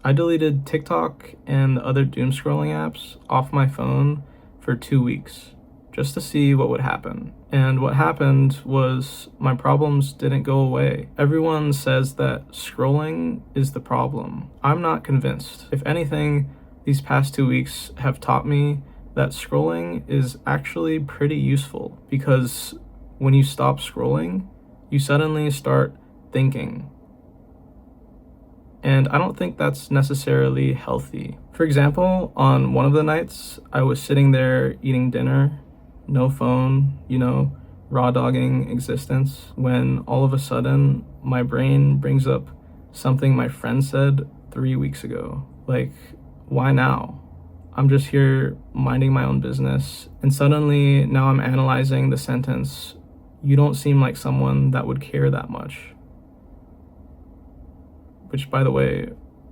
I deleted TikTok and the other doomscrolling apps off my phone for 2 weeks just to see what would happen. And what happened was my problems didn't go away. Everyone says that scrolling is the problem. I'm not convinced. If anything, these past 2 weeks have taught me that scrolling is actually pretty useful because when you stop scrolling, you suddenly start thinking. And I don't think that's necessarily healthy. For example, on one of the nights, I was sitting there eating dinner, no phone, raw dogging existence, when all of a sudden my brain brings up something my friend said 3 weeks ago. Like, why now? I'm just here minding my own business, and suddenly now I'm analyzing the sentence, "You don't seem like someone that would care that much." Which, by the way,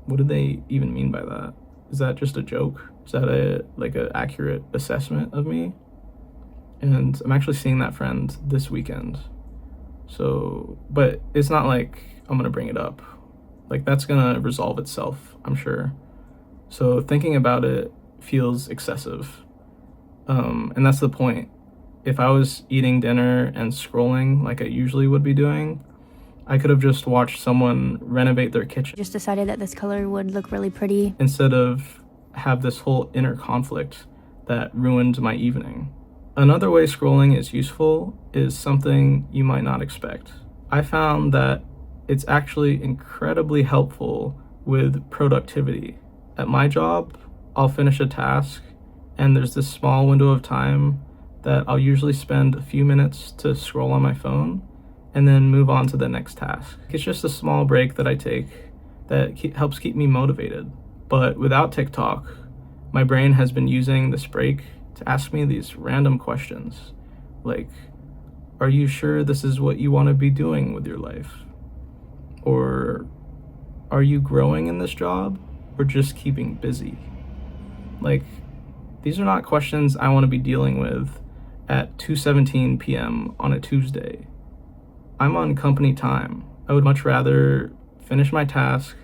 what do they even mean by that? Is that just a joke? Is that an accurate assessment of me? And I'm actually seeing that friend this weekend. So, but it's not like I'm gonna bring it up. Like, that's gonna resolve itself, I'm sure. So thinking about it feels excessive. And that's the point. If I was eating dinner and scrolling like I usually would be doing, I could have just watched someone renovate their kitchen Just decided that this color would look really pretty. instead of have this whole inner conflict that ruined my evening. Another way scrolling is useful is something you might not expect. I found that it's actually incredibly helpful with productivity. At my job, I'll finish a task, and there's this small window of time that I'll usually spend a few minutes to scroll on my phone and then move on to the next task. It's just a small break that I take that helps keep me motivated. But without TikTok, my brain has been using this break to ask me these random questions, like, are you sure this is what you want to be doing with your life? Or are you growing in this job or just keeping busy? Like, these are not questions I want to be dealing with at 2:17 p.m. on a Tuesday. I'm on company time. I would much rather finish my task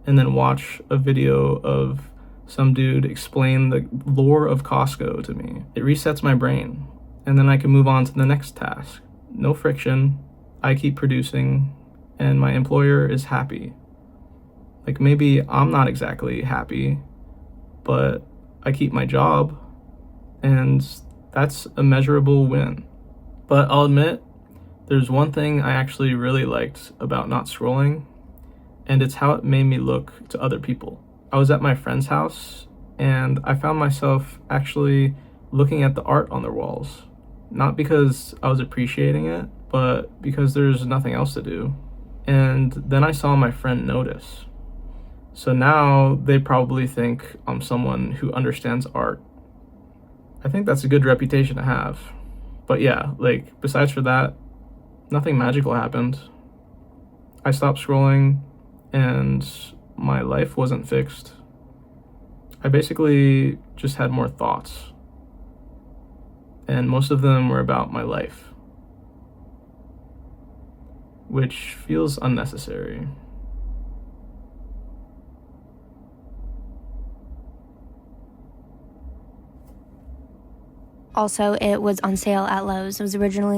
and then watch a video of some dude explain the lore of Costco to me. It resets my brain, and then I can move on to the next task. No friction, I keep producing, and my employer is happy. Like, maybe I'm not exactly happy, but I keep my job, and that's a measurable win. But I'll admit, there's one thing I actually really liked about not scrolling, and it's how it made me look to other people. I was at my friend's house, and I found myself actually looking at the art on their walls. Not because I was appreciating it, but because there's nothing else to do. And then I saw my friend notice. So now they probably think I'm someone who understands art. I think that's a good reputation to have. But yeah, like, besides for that, nothing magical happened. I stopped scrolling, and my life wasn't fixed. I basically just had more thoughts, and most of them were about my life, which feels unnecessary. Also, it was on sale at Lowe's. It was originally